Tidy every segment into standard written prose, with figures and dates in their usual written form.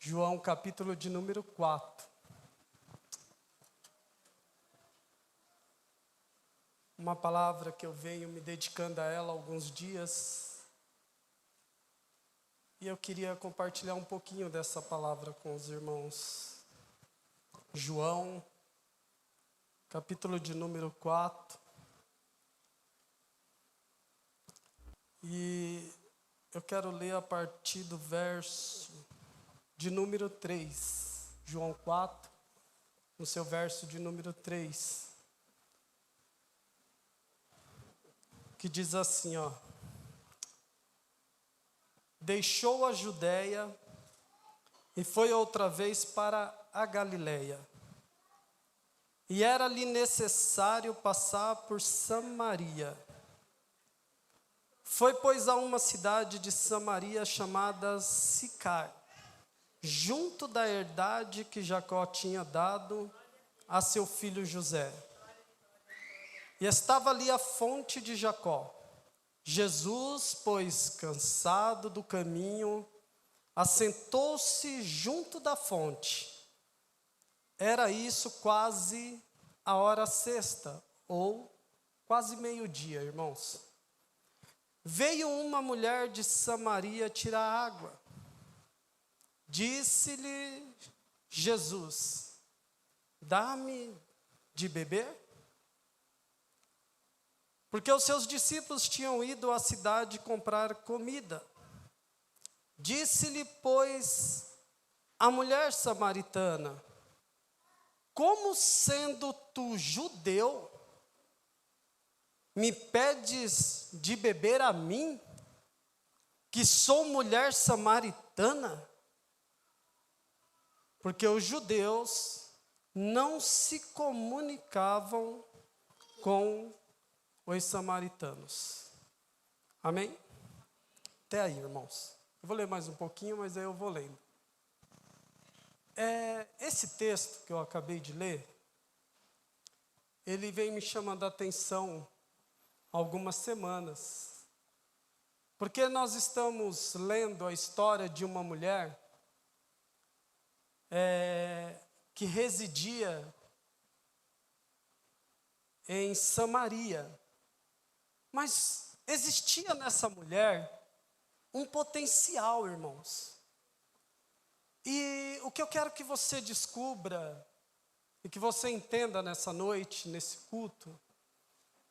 João, capítulo de número 4. Uma palavra que eu venho me dedicando a ela há alguns dias. E eu queria compartilhar um pouquinho dessa palavra com os irmãos. João, capítulo de número 4. E eu quero ler a partir do verso de número 3. João 4, no seu verso de número 3. Que diz assim, ó. Deixou a Judéia e foi outra vez para a Galileia. E era-lhe necessário passar por Samaria. Foi, pois, a uma cidade de Samaria chamada Sicar, junto da herdade que Jacó tinha dado a seu filho José. E estava ali a fonte de Jacó. Jesus, pois, cansado do caminho, assentou-se junto da fonte. Era isso quase a hora sexta, ou quase meio-dia, irmãos. Veio uma mulher de Samaria tirar água. Disse-lhe Jesus: dá-me de beber? Porque os seus discípulos tinham ido à cidade comprar comida. Disse-lhe, pois, a mulher samaritana: como sendo tu judeu, me pedes de beber a mim, que sou mulher samaritana? Porque os judeus não se comunicavam com os samaritanos. Amém? Até aí, irmãos. Eu vou ler mais um pouquinho, mas aí eu vou lendo. Esse texto que eu acabei de ler, ele vem me chamando a atenção há algumas semanas. Porque nós estamos lendo a história de uma mulher que residia em Samaria. Mas existia nessa mulher um potencial, irmãos. E o que eu quero que você descubra e que você entenda nessa noite, nesse culto,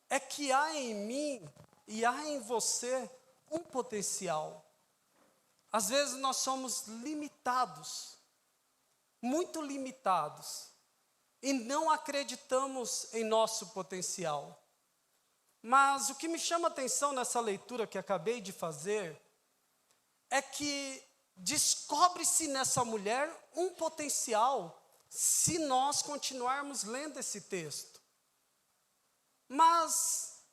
é que há em mim e há em você um potencial. Às vezes nós somos limitados, muito limitados, e não acreditamos em nosso potencial. Mas o que me chama a atenção nessa leitura que acabei de fazer é que descobre-se nessa mulher um potencial se nós continuarmos lendo esse texto. Mas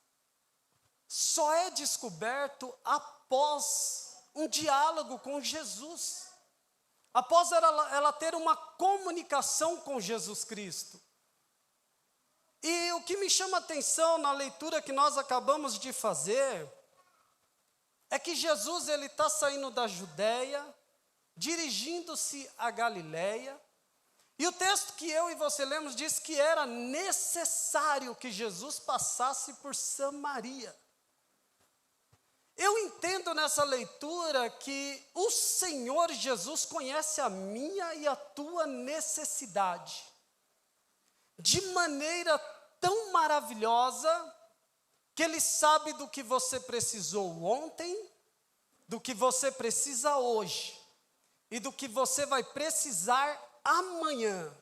só é descoberto após um diálogo com Jesus. Após ela ter uma comunicação com Jesus Cristo. E o que me chama a atenção na leitura que nós acabamos de fazer é que Jesus ele está saindo da Judéia, dirigindo-se à Galileia, e o texto que eu e você lemos diz que era necessário que Jesus passasse por Samaria. Eu entendo nessa leitura que o Senhor Jesus conhece a minha e a tua necessidade, de maneira tão maravilhosa, que Ele sabe do que você precisou ontem, do que você precisa hoje, e do que você vai precisar amanhã.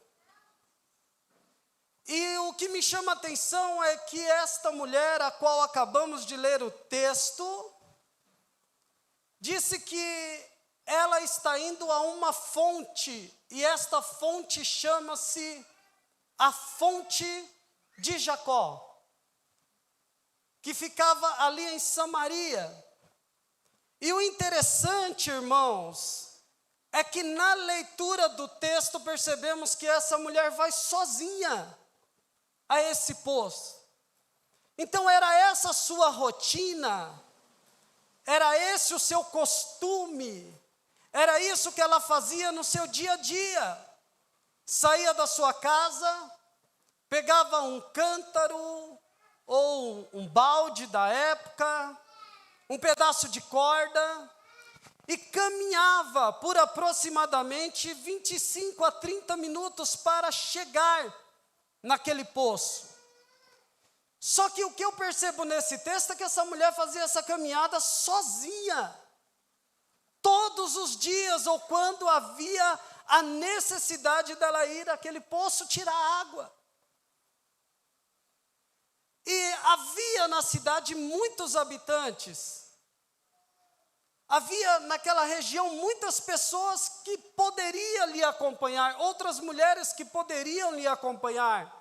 E o que me chama a atenção é que esta mulher, a qual acabamos de ler o texto, disse que ela está indo a uma fonte, e esta fonte chama-se a fonte de Jacó, que ficava ali em Samaria. E o interessante, irmãos, é que na leitura do texto percebemos que essa mulher vai sozinha a esse poço. Então era essa a sua rotina, era esse o seu costume, Era isso que ela fazia no seu dia a dia. Saía da sua casa, pegava um cântaro ou um balde da época, um pedaço de corda e caminhava por aproximadamente 25 a 30 minutos para chegar naquele poço. Só que o que eu percebo nesse texto é que essa mulher fazia essa caminhada sozinha. Todos os dias, ou quando havia a necessidade dela ir àquele poço tirar água. E havia na cidade muitos habitantes. Havia naquela região muitas pessoas que poderiam lhe acompanhar, outras mulheres que poderiam lhe acompanhar.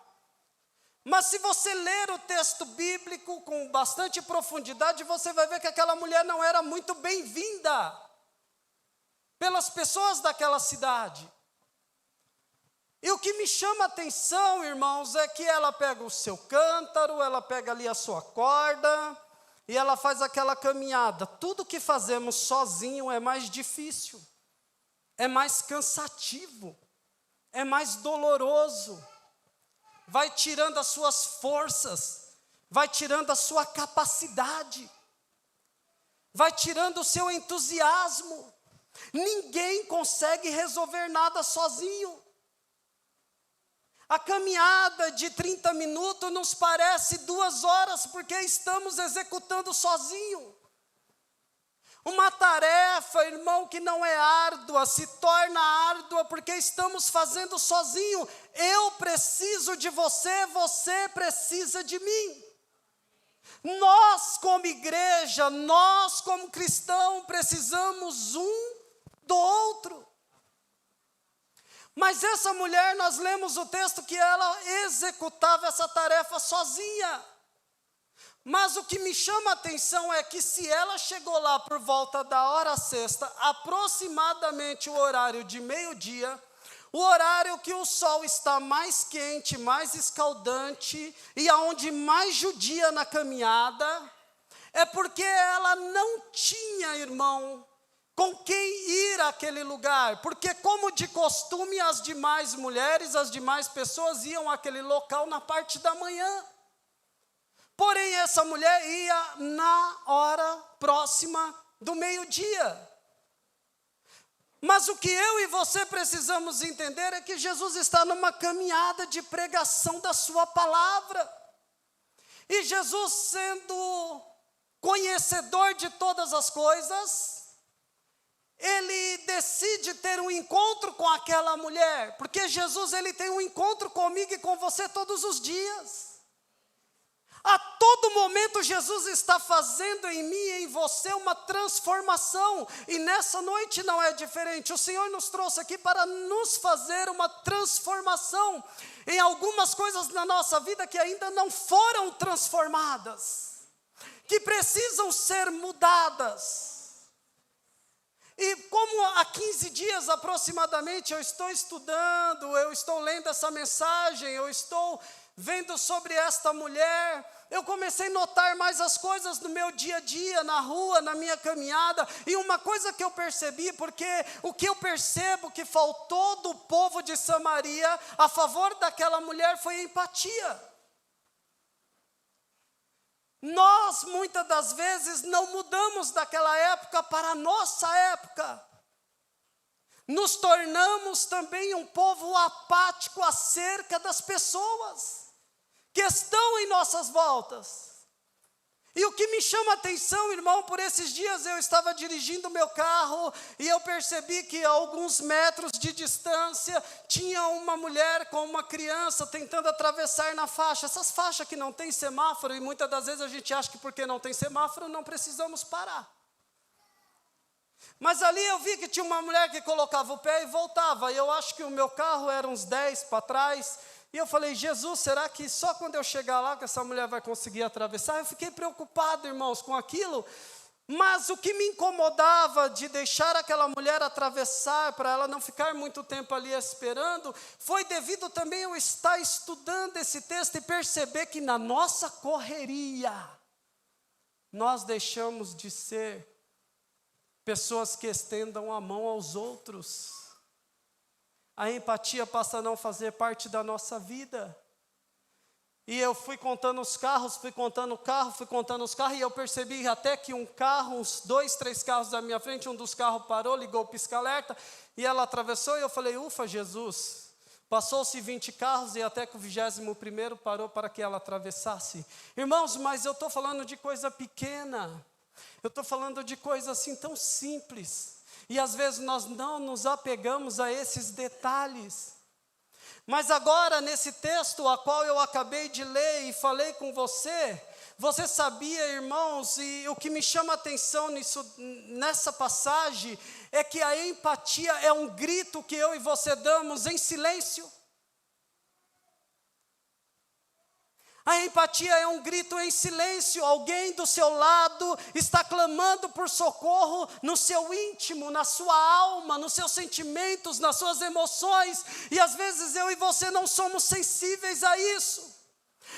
Mas se você ler o texto bíblico com bastante profundidade, você vai ver que aquela mulher não era muito bem-vinda pelas pessoas daquela cidade. E o que me chama a atenção, irmãos, é que ela pega o seu cântaro, ela pega ali a sua corda, e ela faz aquela caminhada. Tudo que fazemos sozinho é mais difícil, é mais cansativo, é mais doloroso. Vai tirando as suas forças, vai tirando a sua capacidade, vai tirando o seu entusiasmo. Ninguém consegue resolver nada sozinho. A caminhada de 30 minutos nos parece 2 horas, porque estamos executando sozinho. Uma tarefa, irmão, que não é árdua, se torna árdua porque estamos fazendo sozinho. Eu preciso de você, você precisa de mim. Nós como igreja, nós como cristão, precisamos um do outro. Mas essa mulher, nós lemos o texto que ela executava essa tarefa sozinha. Mas o que me chama a atenção é que se ela chegou lá por volta da hora sexta, aproximadamente o horário de meio-dia, o horário que o sol está mais quente, mais escaldante, e aonde mais judia na caminhada, é porque ela não tinha, irmão, com quem ir àquele lugar, porque como de costume as demais mulheres, as demais pessoas iam àquele local na parte da manhã. Porém, essa mulher ia na hora próxima do meio-dia. Mas o que eu e você precisamos entender é que Jesus está numa caminhada de pregação da sua palavra. E Jesus, sendo conhecedor de todas as coisas, ele decide ter um encontro com aquela mulher, porque Jesus, ele tem um encontro comigo e com você todos os dias. A todo momento Jesus está fazendo em mim e em você uma transformação, e nessa noite não é diferente. O Senhor nos trouxe aqui para nos fazer uma transformação em algumas coisas na nossa vida que ainda não foram transformadas, que precisam ser mudadas. E como há 15 dias aproximadamente eu estou estudando, eu estou lendo essa mensagem, eu estou vendo sobre esta mulher, eu comecei a notar mais as coisas no meu dia a dia, na rua, na minha caminhada, e uma coisa que eu percebi, porque o que eu percebo que faltou do povo de Samaria a favor daquela mulher foi empatia. Nós, muitas das vezes, não mudamos daquela época para a nossa época. Nos tornamos também um povo apático acerca das pessoas que estão em nossas voltas. E o que me chama a atenção, irmão, por esses dias eu estava dirigindo o meu carro e eu percebi que a alguns metros de distância tinha uma mulher com uma criança tentando atravessar na faixa. Essas faixas que não tem semáforo, e muitas das vezes a gente acha que porque não tem semáforo não precisamos parar. Mas ali eu vi que tinha uma mulher que colocava o pé e voltava. E eu acho que o meu carro era uns 10 para trás. E eu falei, Jesus, será que só quando eu chegar lá que essa mulher vai conseguir atravessar? Eu fiquei preocupado, irmãos, com aquilo. Mas o que me incomodava de deixar aquela mulher atravessar, para ela não ficar muito tempo ali esperando, foi devido também eu estar estudando esse texto e perceber que na nossa correria, nós deixamos de ser pessoas que estendam a mão aos outros. A empatia passa a não fazer parte da nossa vida. E eu fui contando os carros, fui contando os carros, e eu percebi até que um carro, uns 2, 3 carros da minha frente, um dos carros parou, ligou o pisca-alerta, e ela atravessou, e eu falei, ufa, Jesus. Passou-se 20 carros, e até que o 21º parou para que ela atravessasse. Irmãos, mas eu estou falando de coisa pequena, eu estou falando de coisa assim tão simples, e às vezes nós não nos apegamos a esses detalhes. Mas agora, nesse texto, a qual eu acabei de ler e falei com você, você sabia, irmãos, e o que me chama a atenção nessa passagem, é que a empatia é um grito que eu e você damos em silêncio. A empatia é um grito em silêncio, alguém do seu lado está clamando por socorro no seu íntimo, na sua alma, nos seus sentimentos, nas suas emoções, e às vezes eu e você não somos sensíveis a isso.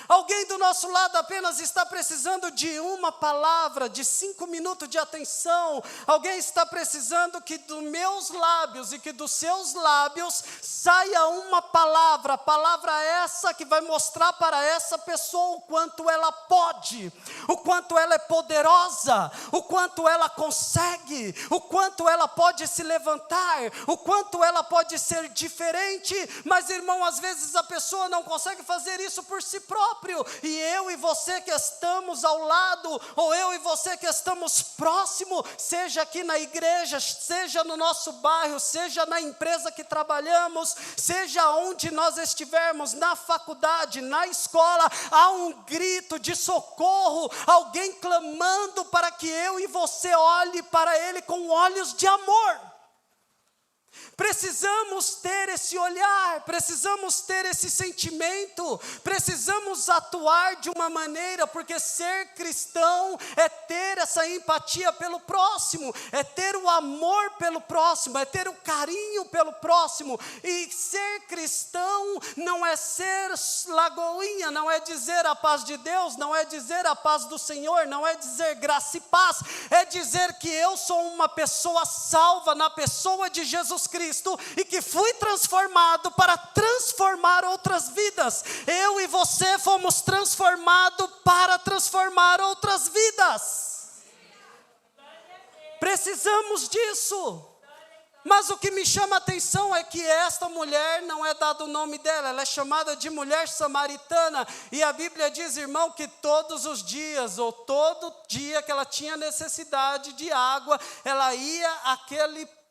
Alguém do nosso lado apenas está precisando de uma palavra, de 5 minutos de atenção. Alguém está precisando que dos meus lábios e que dos seus lábios saia uma palavra. Palavra essa que vai mostrar para essa pessoa o quanto ela pode, o quanto ela é poderosa, o quanto ela consegue, o quanto ela pode se levantar, o quanto ela pode ser diferente. Mas, irmão, às vezes a pessoa não consegue fazer isso por si própria. E eu e você que estamos ao lado, ou eu e você que estamos próximo, seja aqui na igreja, seja no nosso bairro, seja na empresa que trabalhamos, seja onde nós estivermos, na faculdade, na escola, há um grito de socorro, alguém clamando para que eu e você olhe para ele com olhos de amor. Precisamos ter esse olhar, precisamos ter esse sentimento, precisamos atuar de uma maneira, porque ser cristão é ter essa empatia pelo próximo, é ter o amor pelo próximo, é ter o carinho pelo próximo. E ser cristão não é ser lagoinha, não é dizer a paz de Deus, não é dizer a paz do Senhor, não é dizer graça e paz, é dizer que eu sou uma pessoa salva na pessoa de Jesus Cristo, e que fui transformado para transformar outras vidas. Eu e você fomos transformados para transformar outras vidas. Precisamos disso. Mas o que me chama a atenção é que esta mulher, não é dado o nome dela, ela é chamada de mulher samaritana, e a Bíblia diz, irmão, que todos os dias, ou todo dia que ela tinha necessidade de água, ela ia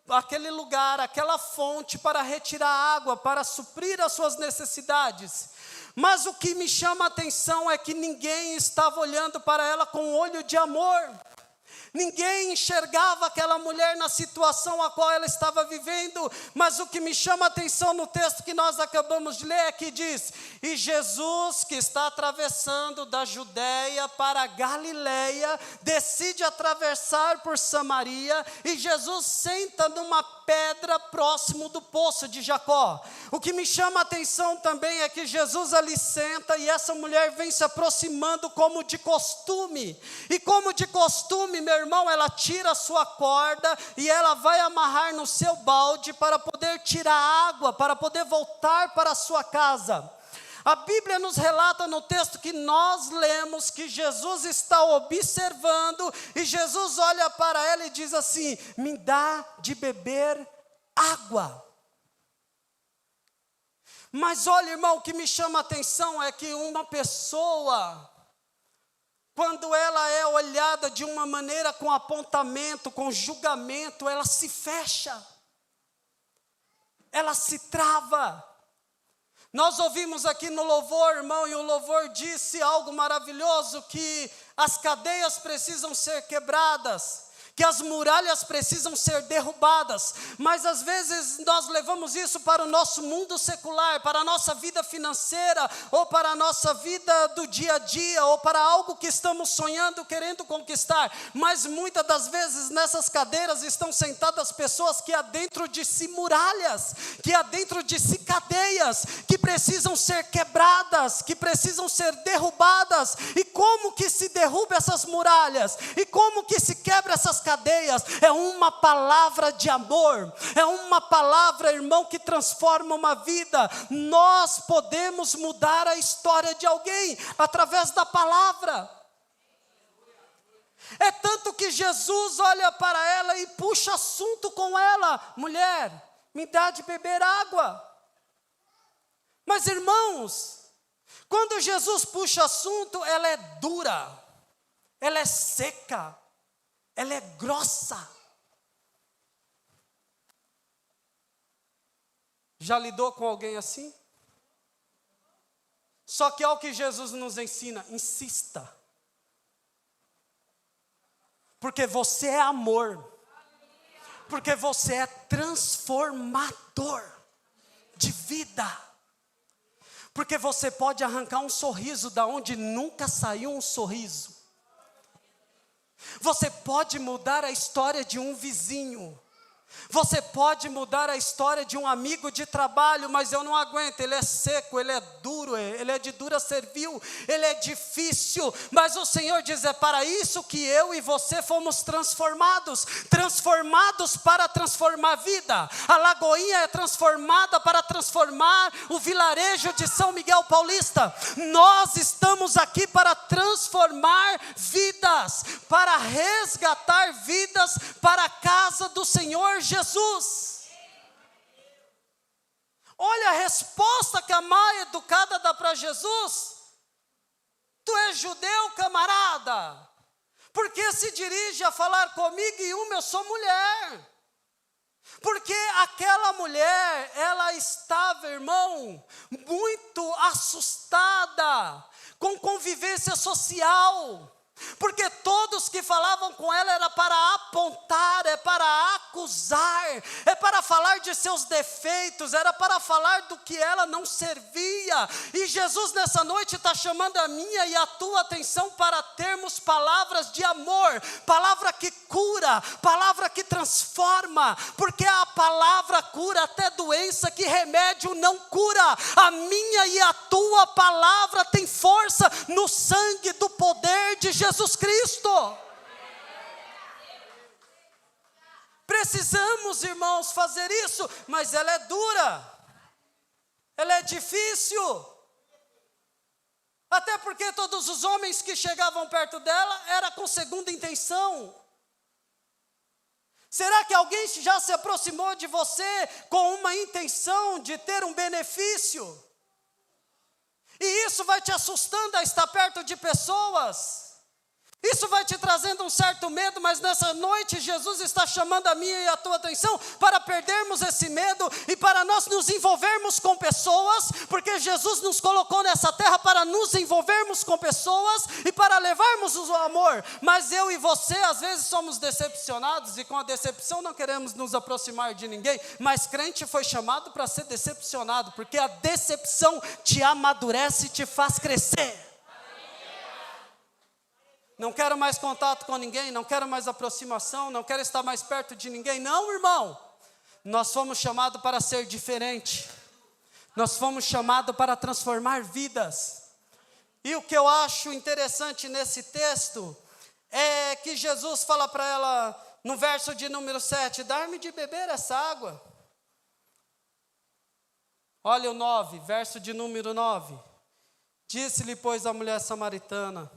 àquele lugar, aquela fonte para retirar água, para suprir as suas necessidades. Mas o que me chama a atenção é que ninguém estava olhando para ela com olho de amor. Ninguém enxergava aquela mulher na situação a qual ela estava vivendo, mas o que me chama a atenção no texto que nós acabamos de ler é que diz, e Jesus, que está atravessando da Judéia para a Galileia, decide atravessar por Samaria, e Jesus senta numa pedra próximo do poço de Jacó. O que me chama a atenção também é que Jesus ali senta, e essa mulher vem se aproximando como de costume, e como de costume, meu irmão, ela tira a sua corda, e ela vai amarrar no seu balde, para poder tirar água, para poder voltar para a sua casa. A Bíblia nos relata no texto que nós lemos, que Jesus está observando, e Jesus olha para ela e diz assim, me dá de beber água. Mas olha, irmão, o que me chama a atenção é que uma pessoa, quando ela é olhada de uma maneira com apontamento, com julgamento, ela se fecha, ela se trava. Nós ouvimos aqui no louvor, irmão, e o louvor disse algo maravilhoso, que as cadeias precisam ser quebradas, que as muralhas precisam ser derrubadas, mas às vezes nós levamos isso para o nosso mundo secular, para a nossa vida financeira, ou para a nossa vida do dia a dia, ou para algo que estamos sonhando, querendo conquistar, mas muitas das vezes nessas cadeiras estão sentadas pessoas que há dentro de si muralhas, que há dentro de si cadeias, que precisam ser quebradas, que precisam ser derrubadas. E como que se derruba essas muralhas? E como que se quebra essas cadeias? cadeias. É uma palavra de amor, é uma palavra, irmão, que transforma uma vida. Nós podemos mudar a história de alguém através da palavra. É tanto que Jesus olha para ela e puxa assunto com ela: mulher, me dá de beber água. Mas, irmãos, quando Jesus puxa assunto, ela é dura, ela é seca, ela é grossa. Já lidou com alguém assim? Só que é o que Jesus nos ensina: insista. Porque você é amor. Porque você é transformador de vida. Porque você pode arrancar um sorriso da onde nunca saiu um sorriso. Você pode mudar a história de um vizinho. Você pode mudar a história de um amigo de trabalho, mas eu não aguento, ele é seco, ele é duro, ele é de dura cerviz, ele é difícil, mas o Senhor diz: é para isso que eu e você fomos transformados para transformar a vida. A Lagoinha é transformada para transformar o vilarejo de São Miguel Paulista. Nós estamos aqui para transformar vidas, para resgatar vidas para a casa do Senhor Jesus. Olha a resposta que a mãe educada dá para Jesus: tu és judeu, camarada, por que se dirige a falar comigo e eu sou mulher? Porque aquela mulher, ela estava, irmão, muito assustada com convivência social. Porque todos que falavam com ela era para apontar, é para acusar, é para falar de seus defeitos, era para falar do que ela não servia. E Jesus nessa noite está chamando a minha e a tua atenção para termos palavras de amor, palavra que cura, palavra que transforma, porque a palavra cura até doença que remédio não cura. A minha e a tua palavra tem força no sangue do poder de Jesus Cristo. Precisamos, irmãos, fazer isso, mas ela é dura, ela é difícil. Até porque todos os homens que chegavam perto dela era com segunda intenção. Será que alguém já se aproximou de você com uma intenção de ter um benefício? E isso vai te assustando a estar perto de pessoas. Isso vai te trazendo um certo medo, mas nessa noite Jesus está chamando a minha e a tua atenção para perdermos esse medo e para nós nos envolvermos com pessoas, porque Jesus nos colocou nessa terra para nos envolvermos com pessoas e para levarmos o amor. Mas eu e você às vezes somos decepcionados e com a decepção não queremos nos aproximar de ninguém, mas crente foi chamado para ser decepcionado, porque a decepção te amadurece e te faz crescer. Não quero mais contato com ninguém, não quero mais aproximação, não quero estar mais perto de ninguém. Não, irmão. Nós fomos chamados para ser diferente. Nós fomos chamados para transformar vidas. E o que eu acho interessante nesse texto é que Jesus fala para ela, no verso de número 7, dar-me de beber essa água. Olha o 9, verso de número 9. Disse-lhe, pois, a mulher samaritana: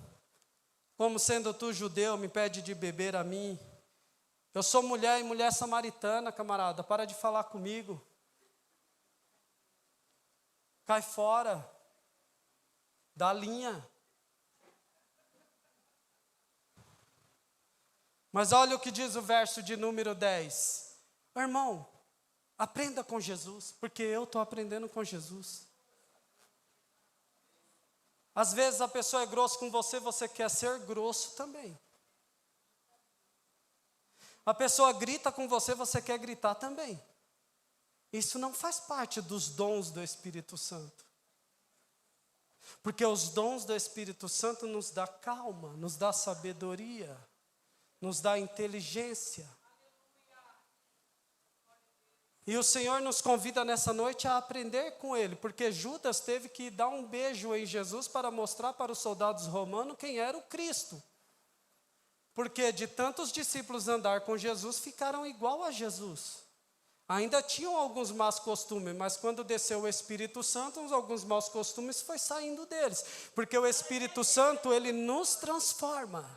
como sendo tu judeu, me pede de beber a mim? Eu sou mulher e mulher samaritana, camarada, para de falar comigo. Cai fora da linha. Mas olha o que diz o verso de número 10. Irmão, aprenda com Jesus, porque eu estou aprendendo com Jesus. Às vezes a pessoa é grossa com você, você quer ser grosso também. A pessoa grita com você, você quer gritar também. Isso não faz parte dos dons do Espírito Santo. Porque os dons do Espírito Santo nos dá calma, nos dá sabedoria, nos dá inteligência. E o Senhor nos convida nessa noite a aprender com Ele, porque Judas teve que dar um beijo em Jesus para mostrar para os soldados romanos quem era o Cristo. Porque de tantos discípulos andar com Jesus, ficaram igual a Jesus. Ainda tinham alguns maus costumes, mas quando desceu o Espírito Santo, alguns maus costumes foi saindo deles. Porque o Espírito Santo, ele nos transforma.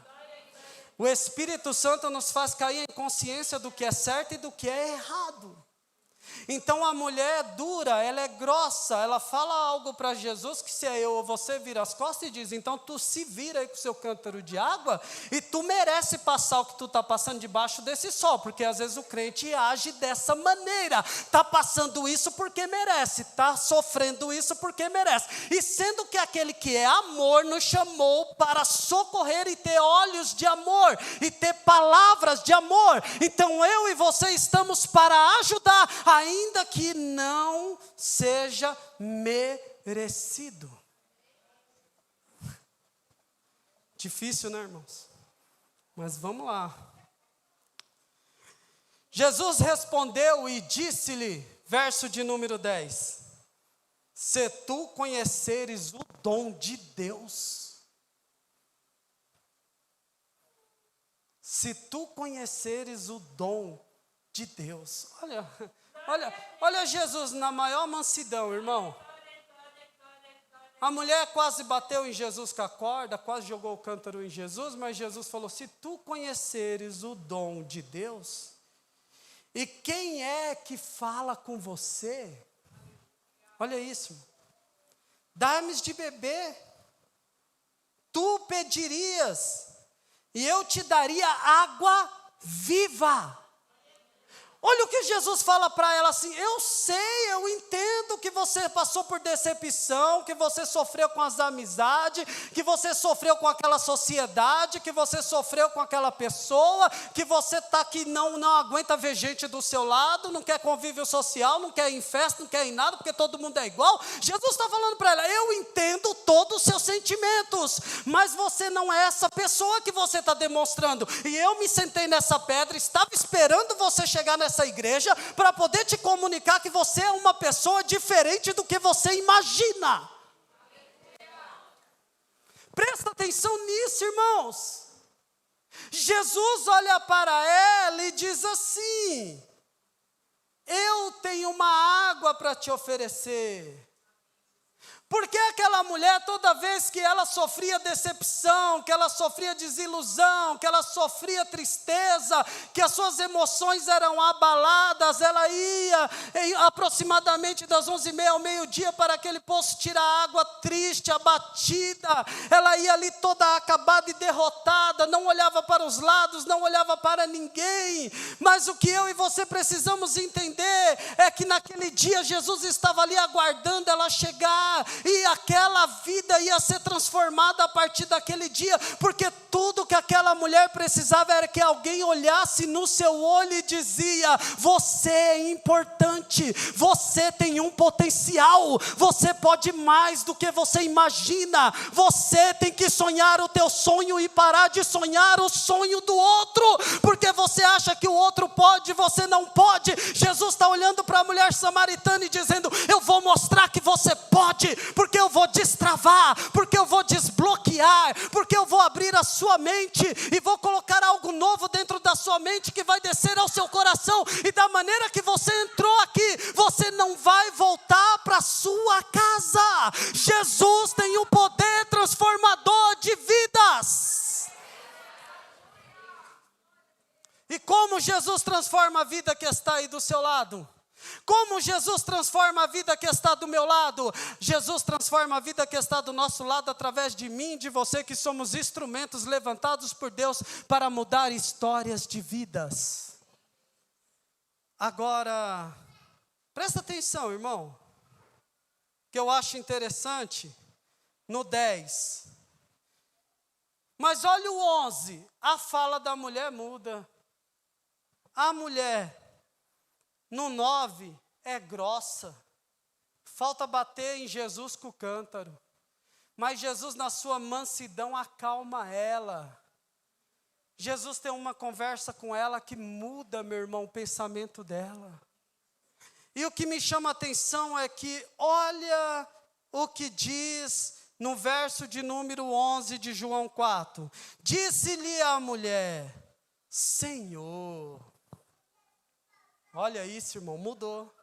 O Espírito Santo nos faz cair em consciência do que é certo e do que é errado. Então a mulher é dura, ela é grossa, ela fala algo para Jesus que se é eu ou você vira as costas e diz, então tu se vira aí com o seu cântaro de água e tu merece passar o que tu está passando debaixo desse sol, porque às vezes o crente age dessa maneira, está passando isso porque merece, está sofrendo isso porque merece, e sendo que aquele que é amor nos chamou para socorrer e ter olhos de amor, e ter palavras de amor, então eu e você estamos para ajudar, ainda que não seja merecido. Difícil, né, irmãos? Mas vamos lá. Jesus respondeu e disse-lhe, verso de número 10, se tu conheceres o dom de Deus, se tu conheceres o dom de Deus, olha Jesus na maior mansidão, irmão. A mulher quase bateu em Jesus com a corda, quase jogou o cântaro em Jesus, mas Jesus falou, se tu conheceres o dom de Deus, e quem é que fala com você? Olha isso, dá-me de beber, tu pedirias, e eu te daria água viva. Olha o que Jesus fala para ela assim, eu sei, eu entendo que você passou por decepção, que você sofreu com as amizades, que você sofreu com aquela sociedade, que você sofreu com aquela pessoa, que você está aqui, não aguenta ver gente do seu lado, não quer convívio social, não quer ir em festa, não quer ir em nada, porque todo mundo é igual. Jesus está falando para ela, eu entendo todos os seus sentimentos, mas você não é essa pessoa que você está demonstrando, e eu me sentei nessa pedra, estava esperando você chegar nessa igreja, para poder te comunicar que você é uma pessoa diferente do que você imagina. Presta atenção nisso, irmãos. Jesus olha para ela e diz assim, eu tenho uma água para te oferecer. Porque aquela mulher, toda vez que ela sofria decepção, que ela sofria desilusão, que ela sofria tristeza, que as suas emoções eram abaladas, ela ia aproximadamente das 11h30 ao meio-dia para aquele poço tirar água triste, abatida, ela ia ali toda acabada e derrotada, não olhava para os lados, não olhava para ninguém, mas o que eu e você precisamos entender, é que naquele dia Jesus estava ali aguardando ela chegar, e aquela vida ia ser transformada a partir daquele dia, porque tudo que aquela mulher precisava era que alguém olhasse no seu olho e dizia, você é importante, você tem um potencial, você pode mais do que você imagina, você tem que sonhar o teu sonho e parar de sonhar o sonho do outro, porque você acha que o outro pode, você não pode. Jesus está olhando para a mulher samaritana e dizendo, eu vou mostrar que você pode, porque eu vou destravar, porque eu vou desbloquear, porque eu vou abrir a sua mente, e vou colocar algo novo dentro da sua mente, que vai descer ao seu coração, e da maneira que você entrou aqui, você não vai voltar para a sua casa. Jesus tem o poder transformador de vidas. E como Jesus transforma a vida que está aí do seu lado? Como Jesus transforma a vida que está do meu lado? Jesus transforma a vida que está do nosso lado através de mim e de você, que somos instrumentos levantados por Deus para mudar histórias de vidas. Agora, presta atenção, irmão, que eu acho interessante no 10. Mas olha o 11, a fala da mulher muda. A mulher no 9 é grossa, falta bater em Jesus com o cântaro, mas Jesus na sua mansidão acalma ela. Jesus tem uma conversa com ela que muda, meu irmão, o pensamento dela. E o que me chama a atenção é que olha o que diz no verso de número 11 de João 4. Disse-lhe a mulher: Senhor. Olha isso, irmão, mudou.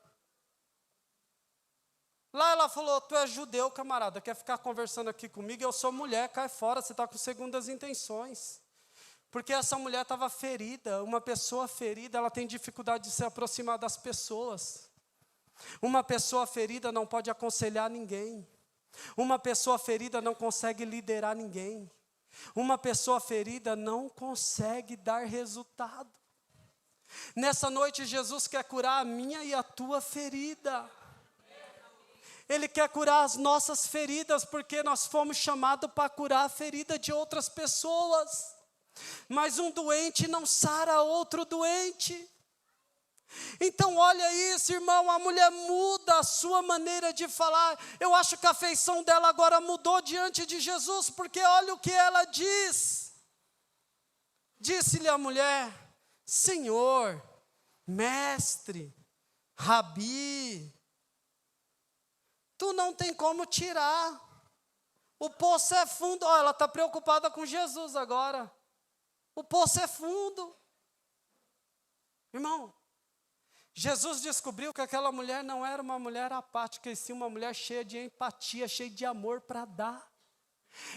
Lá ela falou: tu és judeu, camarada, quer ficar conversando aqui comigo? Eu sou mulher, cai fora, você está com segundas intenções. Porque essa mulher estava ferida. Uma pessoa ferida, ela tem dificuldade de se aproximar das pessoas. Uma pessoa ferida não pode aconselhar ninguém. Uma pessoa ferida não consegue liderar ninguém. Uma pessoa ferida não consegue dar resultado. Nessa noite, Jesus quer curar a minha e a tua ferida. Ele quer curar as nossas feridas, porque nós fomos chamados para curar a ferida de outras pessoas. Mas um doente não sara outro doente. Então olha isso, irmão, a mulher muda a sua maneira de falar. Eu acho que a feição dela agora mudou diante de Jesus, porque olha o que ela diz. Disse-lhe a mulher: Senhor, mestre, rabi, tu não tem como tirar. O poço é fundo. Olha, ela está preocupada com Jesus agora. O poço é fundo. Irmão, Jesus descobriu que aquela mulher não era uma mulher apática, e sim uma mulher cheia de empatia, cheia de amor para dar.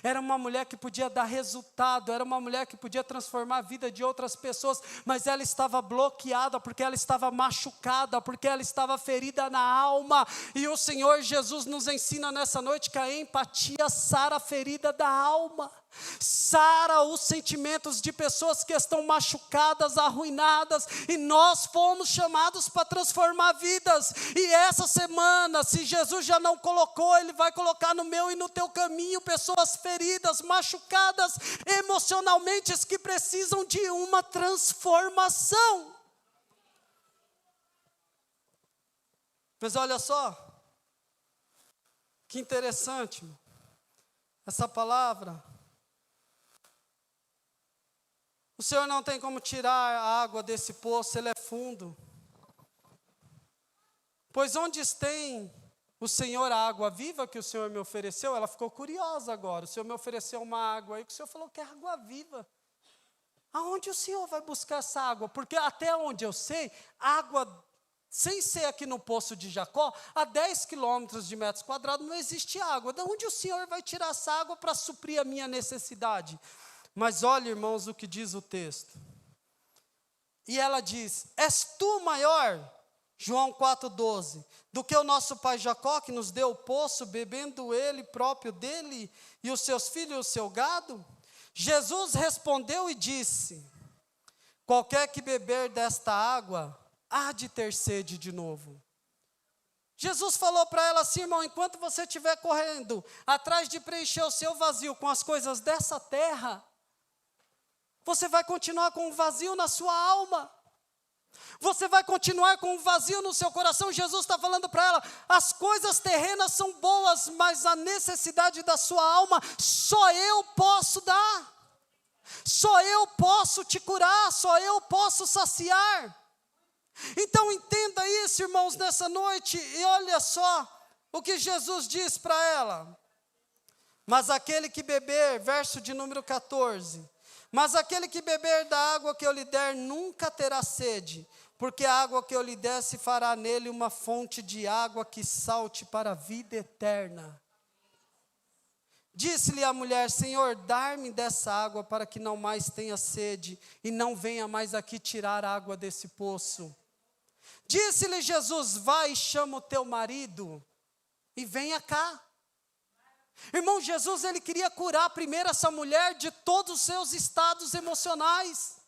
Era uma mulher que podia dar resultado, era uma mulher que podia transformar a vida de outras pessoas, mas ela estava bloqueada, porque ela estava machucada, porque ela estava ferida na alma. E o Senhor Jesus nos ensina nessa noite que a empatia sara a ferida da alma. Sara os sentimentos de pessoas que estão machucadas, arruinadas, e nós fomos chamados para transformar vidas. E essa semana, se Jesus já não colocou, Ele vai colocar no meu e no teu caminho pessoas feridas, machucadas emocionalmente, que precisam de uma transformação. Mas olha só, que interessante, essa palavra. O Senhor não tem como tirar a água desse poço, ele é fundo. Pois onde tem o Senhor a água viva que o Senhor me ofereceu? Ela ficou curiosa agora. O Senhor me ofereceu uma água aí, que o Senhor falou que é água viva. Aonde o Senhor vai buscar essa água? Porque até onde eu sei, água, sem ser aqui no poço de Jacó, a 10 quilômetros de metros quadrados não existe água. De onde o Senhor vai tirar essa água para suprir a minha necessidade? Mas olha, irmãos, o que diz o texto. E ela diz: és tu maior, João 4,12, do que o nosso pai Jacó, que nos deu o poço, bebendo ele próprio dele, e os seus filhos e o seu gado? Jesus respondeu e disse: qualquer que beber desta água, há de ter sede de novo. Jesus falou para ela assim: irmão, enquanto você estiver correndo atrás de preencher o seu vazio com as coisas dessa terra, você vai continuar com um vazio na sua alma. Você vai continuar com um vazio no seu coração. Jesus está falando para ela: as coisas terrenas são boas, mas a necessidade da sua alma, só eu posso dar. Só eu posso te curar, só eu posso saciar. Então entenda isso, irmãos, nessa noite. E olha só o que Jesus diz para ela. Mas aquele que beber, verso de número 14... mas aquele que beber da água que eu lhe der nunca terá sede, porque a água que eu lhe der se fará nele uma fonte de água que salte para a vida eterna. Disse-lhe a mulher: Senhor, dá-me dessa água para que não mais tenha sede e não venha mais aqui tirar água desse poço. Disse-lhe Jesus: vai e chama o teu marido e venha cá. Irmão, Jesus, ele queria curar primeiro essa mulher de todos os seus estados emocionais,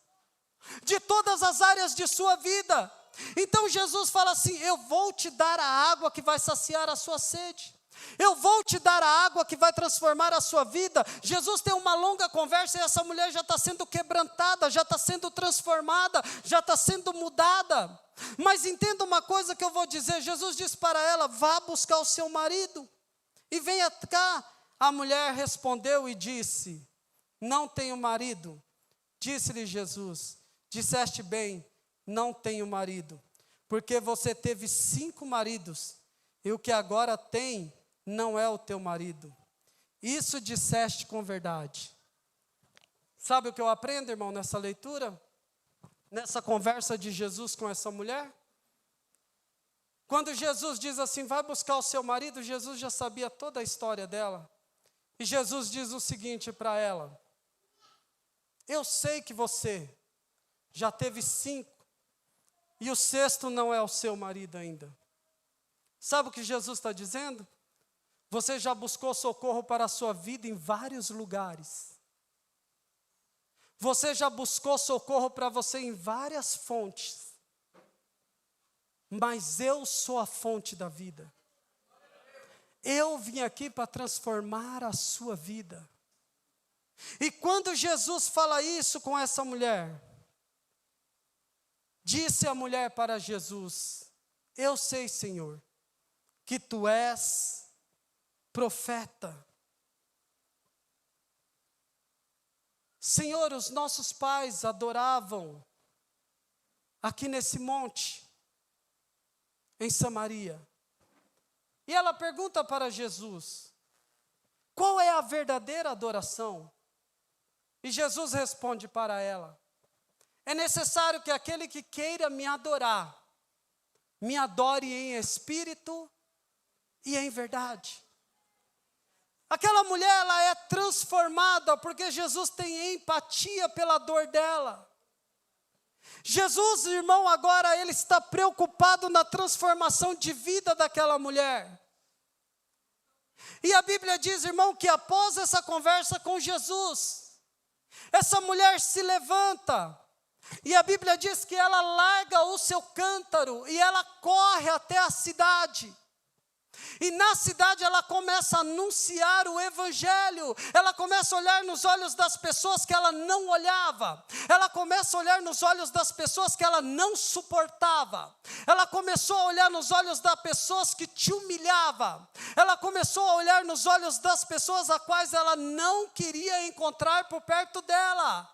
de todas as áreas de sua vida. Então Jesus fala assim: eu vou te dar a água que vai saciar a sua sede. Eu vou te dar a água que vai transformar a sua vida. Jesus tem uma longa conversa e essa mulher já está sendo quebrantada, já está sendo transformada, já está sendo mudada. Mas entenda uma coisa que eu vou dizer. Jesus disse para ela: vá buscar o seu marido e venha cá. A mulher respondeu e disse: não tenho marido. Disse-lhe Jesus: disseste bem, não tenho marido, porque você teve 5 maridos, e o que agora tem não é o teu marido. isso disseste com verdade. Sabe o que eu aprendo, irmão, nessa leitura? Nessa conversa de Jesus com essa mulher? Quando Jesus diz assim, vai buscar o seu marido, Jesus já sabia toda a história dela. E Jesus diz o seguinte para ela: eu sei que você já teve 5, e o 6º não é o seu marido ainda. Sabe o que Jesus está dizendo? Você já buscou socorro para a sua vida em vários lugares. Você já buscou socorro para você em várias fontes. Mas eu sou a fonte da vida. Eu vim aqui para transformar a sua vida. E quando Jesus fala isso com essa mulher, disse a mulher para Jesus: eu sei, Senhor, que tu és profeta. Senhor, os nossos pais adoravam aqui nesse monte, em Samaria. E ela pergunta para Jesus: qual é a verdadeira adoração? E Jesus responde para ela: é necessário que aquele que queira me adorar, me adore em espírito e em verdade. Aquela mulher, ela é transformada porque Jesus tem empatia pela dor dela. Jesus, irmão, agora ele está preocupado na transformação de vida daquela mulher. E a Bíblia diz, irmão, que após essa conversa com Jesus, essa mulher se levanta. E a Bíblia diz que ela larga o seu cântaro e ela corre até a cidade. E na cidade ela começa a anunciar o evangelho. Ela começa a olhar nos olhos das pessoas que ela não olhava. Ela começa a olhar nos olhos das pessoas que ela não suportava. Ela começou a olhar nos olhos das pessoas que te humilhava. Ela começou a olhar nos olhos das pessoas a quais ela não queria encontrar por perto dela.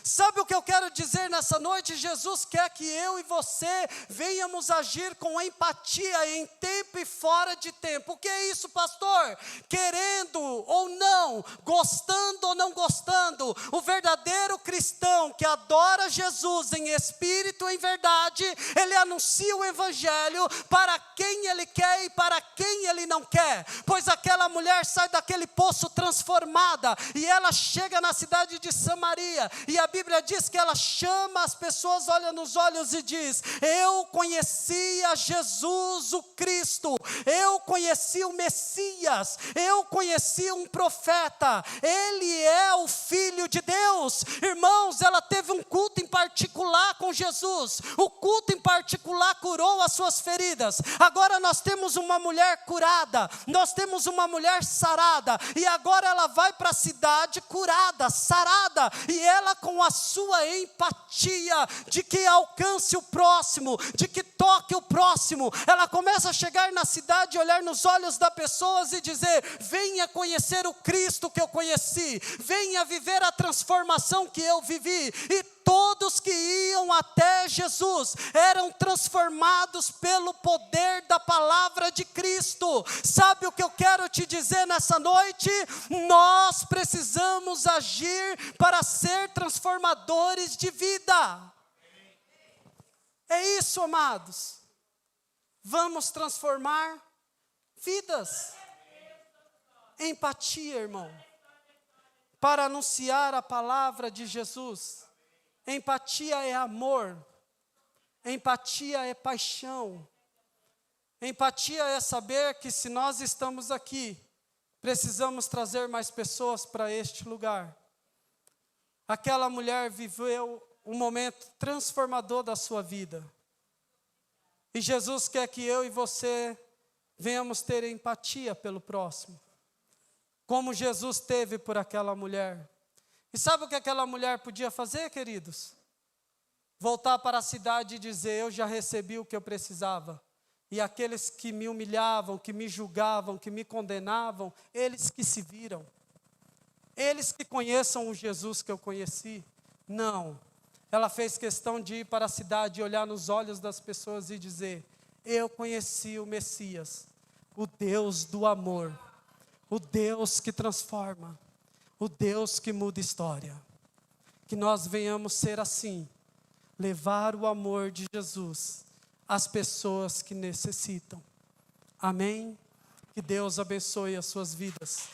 Sabe o que eu quero dizer nessa noite? Jesus quer que eu e você venhamos agir com empatia em tempo e fora de tempo. O que é isso, pastor? Querendo ou não, gostando ou não gostando, o verdadeiro cristão que adora Jesus em espírito e em verdade, ele anuncia o evangelho para quem ele quer e para quem ele não quer. Pois aquela mulher sai daquele poço transformada e ela chega na cidade de Samaria. E a Bíblia diz que ela chama as pessoas, olha nos olhos e diz: eu conhecia Jesus o Cristo, eu conheci o Messias, eu conheci um profeta, ele é o Filho de Deus. Irmãos, ela teve um culto em particular com Jesus, o culto em particular curou as suas feridas. Agora nós temos uma mulher curada, nós temos uma mulher sarada, e agora ela vai para a cidade curada, sarada, e ela com a sua empatia de que alcance o próximo, de que toque o próximo, ela começa a chegar na cidade, olhar nos olhos das pessoas e dizer: venha conhecer o Cristo que eu conheci, venha viver a transformação que eu vivi. E todos que iam até Jesus eram transformados pelo poder da palavra de Cristo. Sabe o que eu quero te dizer nessa noite? Nós precisamos agir para ser transformadores de vida. É isso, amados. Vamos transformar vidas. Empatia, irmão, para anunciar a palavra de Jesus. Empatia é amor, empatia é paixão, empatia é saber que se nós estamos aqui, precisamos trazer mais pessoas para este lugar. Aquela mulher viveu um momento transformador da sua vida, e Jesus quer que eu e você venhamos ter empatia pelo próximo, como Jesus teve por aquela mulher. E sabe o que aquela mulher podia fazer, queridos? Voltar para a cidade e dizer: eu já recebi o que eu precisava. E aqueles que me humilhavam, que me julgavam, que me condenavam, eles que se viram. Eles que conheçam o Jesus que eu conheci. Não. Ela fez questão de ir para a cidade e olhar nos olhos das pessoas e dizer: eu conheci o Messias, o Deus do amor, o Deus que transforma, o Deus que muda história. Que nós venhamos ser assim, levar o amor de Jesus às pessoas que necessitam. Amém? Que Deus abençoe as suas vidas.